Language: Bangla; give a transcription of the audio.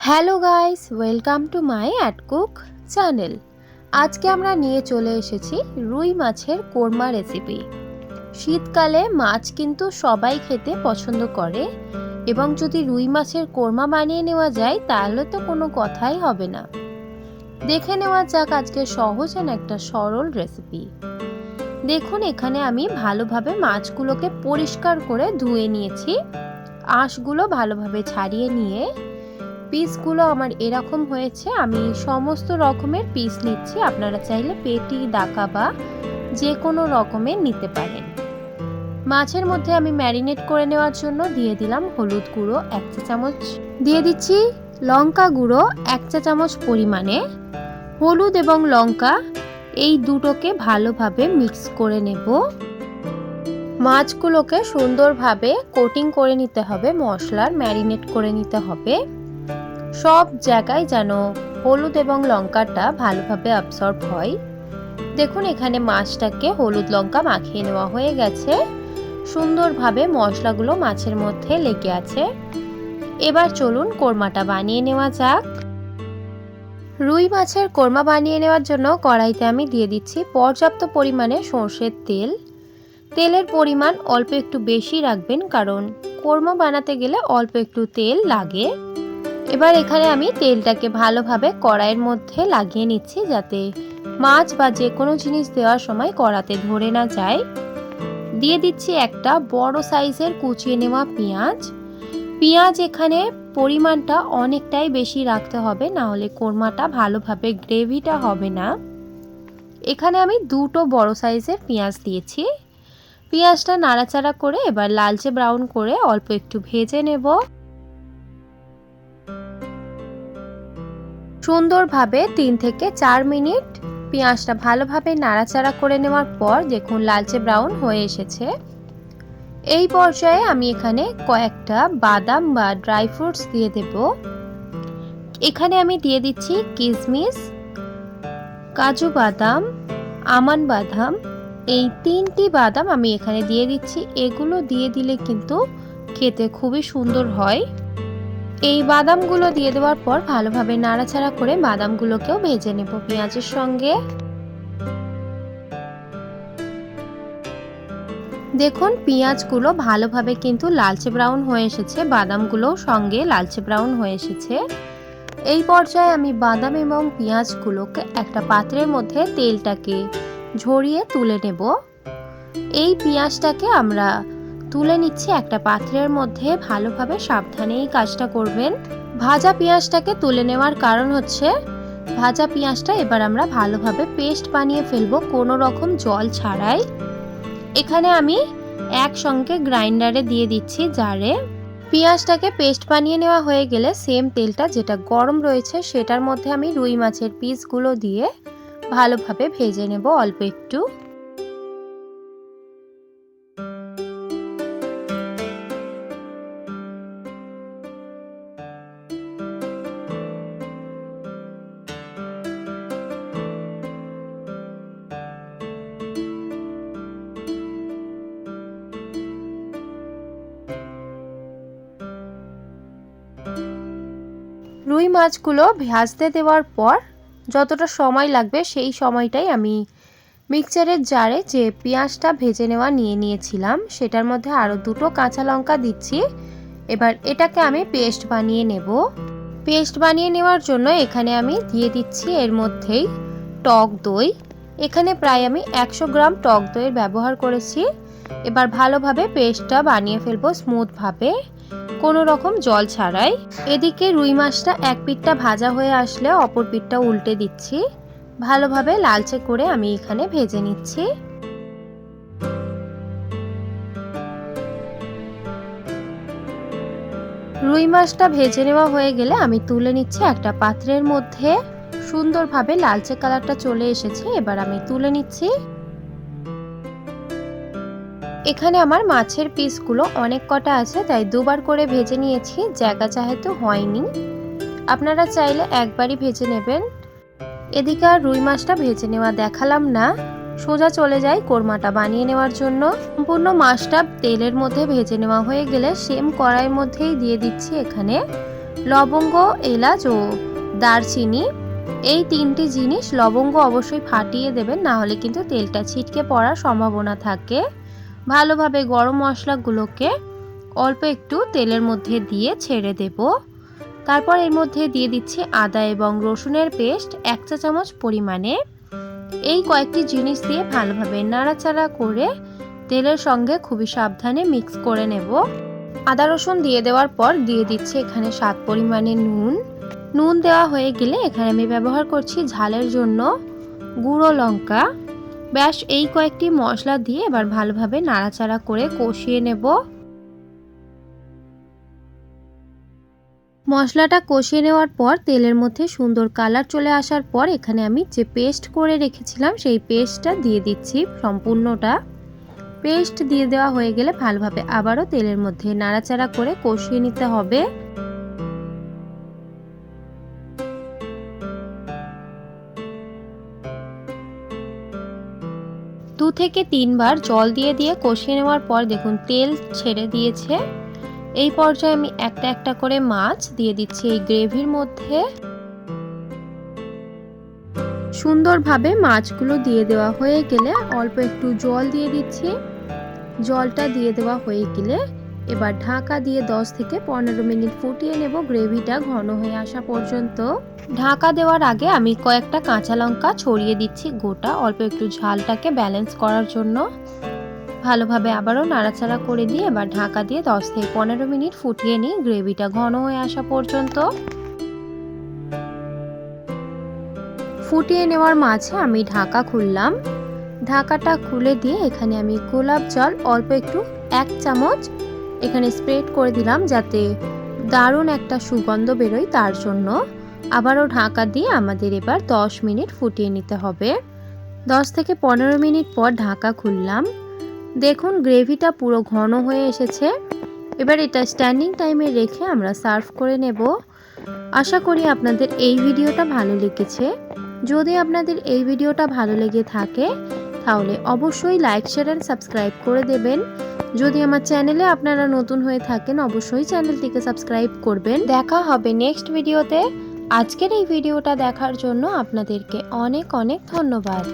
Hello guys, welcome to my at cook channel. আজকে আমরা নিয়ে চলে এসেছি রুই মাছের কোরমা রেসিপি। শীতকালে মাছ কিন্তু সবাই খেতে পছন্দ করে এবং যদি রুই মাছের কোরমা বানিয়ে নেওয়া যায় তাহলে তো কোনো কথাই হবে না। দেখে নেওয়া যাক আজকে সহজ একটা সরল রেসিপি। দেখুন, এখানে আমি ভালোভাবে মাছগুলোকে পরিষ্কার করে ধুয়ে নিয়েছি। আঁশগুলো ভালোভাবে ছাড়িয়ে নিয়ে পিসগুলো আমার এরকম হয়েছে। আমি সমস্ত রকমের পিস নিচ্ছি, আপনারা চাইলে পেটি, ডাকা বা যে কোনো রকমের নিতে পারেন। মাছের মধ্যে আমি ম্যারিনেট করে নেওয়ার জন্য দিয়ে দিলাম হলুদ গুঁড়ো 1 চা চামচ, দিয়ে দিচ্ছি লঙ্কা গুঁড়ো 1 চা চামচ পরিমাণে। হলুদ এবং লঙ্কা এই দুটোকে ভালোভাবে মিক্স করে নেব। মাছগুলোকে সুন্দরভাবে কোটিং করে নিতে হবে, মশলার ম্যারিনেট করে নিতে হবে। সব জায়গায় যেন হলুদ এবং লঙ্কাটা ভালোভাবে অ্যাবসর্ব হয়। দেখুন, এখানে মাছটাকে হলুদ লঙ্কা মাখিয়ে নেওয়া হয়ে গেছে। সুন্দরভাবে মশলাগুলো মাছের মধ্যে লেগে আছে। এবার চলুন কোরমাটা বানিয়ে নেওয়া যাক। রুই মাছের কোরমা বানিয়ে নেওয়ার জন্য কড়াইতে আমি দিয়ে দিচ্ছি পর্যাপ্ত পরিমাণে সরষের তেল। তেলের পরিমাণ অল্প একটু বেশি রাখবেন, কারণ কোরমা বানাতে গেলে অল্প একটু তেল লাগে। এবার এখানে আমি তেলটাকে ভালোভাবে কড়াইয়ের মধ্যে লাগিয়ে নিচ্ছি, যাতে মাছ বা যে কোনো জিনিস দেওয়ার সময় কড়াতে ধরে না যায়। দিয়ে দিচ্ছি একটা বড় সাইজের কুচিয়ে নেওয়া পেঁয়াজ। পেঁয়াজ এখানে পরিমাণটা অনেকটাই বেশি রাখতে হবে, না হলে কোরমাটা ভালোভাবে গ্রেভিটা হবে না। এখানে আমি দুটো বড় সাইজের পেঁয়াজ দিয়েছি। পেঁয়াজটা নাড়াচাড়া করে এবার লালচে ব্রাউন করে অল্প একটু ভেজে নেব। সুন্দরভাবে 3 থেকে 4 মিনিট পেঁয়াজটা ভালোভাবে নাড়াচাড়া করে নেওয়ার পর দেখুন লালচে ব্রাউন হয়ে এসেছে। এই পর্যায়ে আমি এখানে কয়েকটা বাদাম বা ড্রাই ফ্রুটস দিয়ে দেব। এখানে আমি দিয়ে দিচ্ছি কিশমিশ, কাজু বাদাম, আমন্ড বাদাম। এই 3টি বাদাম আমি এখানে দিয়ে দিচ্ছি। এগুলো দিয়ে দিলে কিন্তু খেতে খুবই সুন্দর হয়। এই বাদামগুলো দিয়ে দেওয়ার পর ভালোভাবে নাড়াচাড়া করে বাদামগুলোকেও ভেজে নেব পেঁয়াজের সঙ্গে। দেখুন, পেঁয়াজগুলো ভালোভাবে কিন্তু লালচে ব্রাউন হয়ে এসেছে, বাদামগুলোও সঙ্গে লালচে ব্রাউন হয়ে এসেছে। এই পর্যায়ে আমি বাদাম এবং পেঁয়াজগুলোকে একটা পাত্রের মধ্যে তেলটাকে ঝরিয়ে তুলে নেব। এই পেঁয়াজটাকে আমরা তুলে নিচ্ছি একটা পাত্রের মধ্যে। ভালোভাবে সাবধানে এই কাজটা করবেন। ভাজা পেঁয়াজটাকে তুলে নেওয়ার কারণ হচ্ছে ভাজা পেঁয়াজটা এবার আমরা ভালোভাবে পেস্ট বানিয়ে ফেলবো, কোনো রকম জল ছাড়াই। এখানে আমি একসঙ্গে গ্রাইন্ডারে দিয়ে দিচ্ছি জারে। পেঁয়াজটাকে পেস্ট বানিয়ে নেওয়া হয়ে গেলে সেম তেলটা যেটা গরম রয়েছে সেটার মধ্যে আমি রুই মাছের পিসগুলো দিয়ে ভালোভাবে ভেজে নেব অল্প একটু। রুই মাছগুলো ভাজতে দেওয়ার পর যতটা সময় লাগবে সেই সময়টাই আমি মিক্সচারের জারে যে পেঁয়াজটা ভেজে নেওয়া নিয়ে নিয়েছিলাম সেটার মধ্যে আরও 2টো কাঁচা লঙ্কা দিচ্ছি। এবার এটাকে আমি পেস্ট বানিয়ে নেব। পেস্ট বানিয়ে নেওয়ার জন্য এখানে আমি দিয়ে দিচ্ছি এর মধ্যেই টক দই। এখানে প্রায় আমি 100 গ্রাম টক দইয়ের ব্যবহার করেছি। এবার ভালোভাবে পেস্টটা বানিয়ে ফেলবো স্মুথভাবে, কোনো রকম জল ছাড়াই। এদিকে রুই মাছটা এক পিঠটা ভাজা হয়ে আসলে অপর পিঠটা উল্টে দিচ্ছি। ভালোভাবে লালচে করে আমি এখানে ভেজে নিচ্ছি। রুই মাছটা ভেজে নেওয়া হয়ে গেলে আমি তুলে নিচ্ছি একটা পাত্রের মধ্যে। সুন্দরভাবে লালচে কালারটা চলে এসেছে, এবার আমি তুলে নিচ্ছি। এখানে আমার মাছের পিসগুলো অনেক কটা আছে, তাই দুবার করে ভেজে নিয়েছি, জায়গা যেহেতু হয়নি। আপনারা চাইলে একবারই ভেজে নেবেন। এদিকে আর রুই মাছটা ভেজে নেওয়া দেখালাম না, সোজা চলে যাই কোরমাটা বানিয়ে নেওয়ার জন্য। সম্পূর্ণ মাছটা তেলের মধ্যে ভেজে নেওয়া হয়ে গেলে সেম কড়াইয়ের মধ্যেই দিয়ে দিচ্ছি এখানে লবঙ্গ, এলাচ ও দারচিনি, এই 3টি জিনিস। লবঙ্গ অবশ্যই ফাটিয়ে দেবেন, না হলে কিন্তু তেলটা ছিটকে পড়ার সম্ভাবনা থাকে। ভালোভাবে গরম মশলাগুলোকে অল্প একটু তেলের মধ্যে দিয়ে ছেড়ে দেব। তারপর এর মধ্যে দিয়ে দিচ্ছি আদা এবং রসুনের পেস্ট 1 চা চামচ পরিমাণে। এই কয়েকটি জিনিস দিয়ে ভালোভাবে নাড়াচাড়া করে তেলের সঙ্গে খুবই সাবধানে মিক্স করে নেব। আদা রসুন দিয়ে দেওয়ার পর দিয়ে দিচ্ছি এখানে স্বাদ পরিমাণে নুন। নুন দেওয়া হয়ে গেলে এখানে আমি ব্যবহার করছি ঝালের জন্য গুঁড়ো লঙ্কা। ব্যাস এই কয়েকটি মশলা দিয়ে এবার ভালোভাবে নাড়াচাড়া করে কষিয়ে নেব। মশলাটা কষিয়ে নেওয়ার পর তেলের মধ্যে সুন্দর কালার চলে আসার পর এখানে আমি যে পেস্ট করে রেখেছিলাম সেই পেস্টটা দিয়ে দিচ্ছি। সম্পূর্ণটা পেস্ট দিয়ে দেওয়া হয়ে গেলে ভালোভাবে আবারও তেলের মধ্যে নাড়াচাড়া করে কষিয়ে নিতে হবে। দু থেকে 3 বার জল দিয়ে দিয়ে কষিয়ে নেওয়ার পর দেখুন তেল ছেড়ে দিয়েছে। এই পর্যায়ে আমি একটা একটা করে মাছ দিয়ে দিচ্ছি এই গ্রেভির মধ্যে। সুন্দরভাবে মাছগুলো দিয়ে দেওয়া হয়ে গেলে অল্প একটু জল দিয়ে দিচ্ছি। জলটা দিয়ে দেওয়া হয়ে গেলে এবার ঢাকা দিয়ে 10 থেকে 15 মিনিট ফুটিয়ে নেব গ্রেভিটা ঘন হয়ে আসা পর্যন্ত। ঢাকা দেওয়ার আগে আমি কয়েকটা কাঁচা লঙ্কা ছড়িয়ে দিচ্ছি গোটা, অল্প একটু ঝালটাকে ব্যালেন্স করার জন্য। ভালোভাবে আবারও নাড়াচাড়া করে দিয়ে এবার ঢাকা দিয়ে 10 থেকে 15 মিনিট ফুটিয়ে নিই গ্রেভিটা ঘন হয়ে আসা পর্যন্ত। ফুটিয়ে নেওয়ার মাঝে আমি ঢাকা খুললাম। ঢাকাটা খুলে দিয়ে এখানে আমি গোলাপ জল অল্প একটু 1 চামচ এখানে স্প্রেড করে দিলাম, যাতে দারুণ একটা সুগন্ধ বেরোয় তার জন্য। আবারও ঢাকা দিয়ে আমাদের এবার 10 মিনিট ফুটিয়ে নিতে হবে। 10 থেকে 15 মিনিট পর ঢাকা খুললাম। দেখুন গ্রেভিটা পুরো ঘন হয়ে এসেছে। এবার এটা স্ট্যান্ডিং টাইমে রেখে আমরা সার্ভ করে নেব। আশা করি আপনাদের এই ভিডিওটা ভালো লেগেছে। যদি আপনাদের এই ভিডিওটা ভালো লেগে থাকে তাহলে অবশ্যই লাইক, শেয়ার এন্ড সাবস্ক্রাইব করে দেবেন। যদি আমার চ্যানেলে আপনারা নতুন হয়ে থাকেন অবশ্যই চ্যানেলটিকে সাবস্ক্রাইব করবেন। দেখা হবে নেক্সট ভিডিওতে। আজকের এই ভিডিওটা দেখার জন্য আপনাদেরকে অনেক অনেক ধন্যবাদ।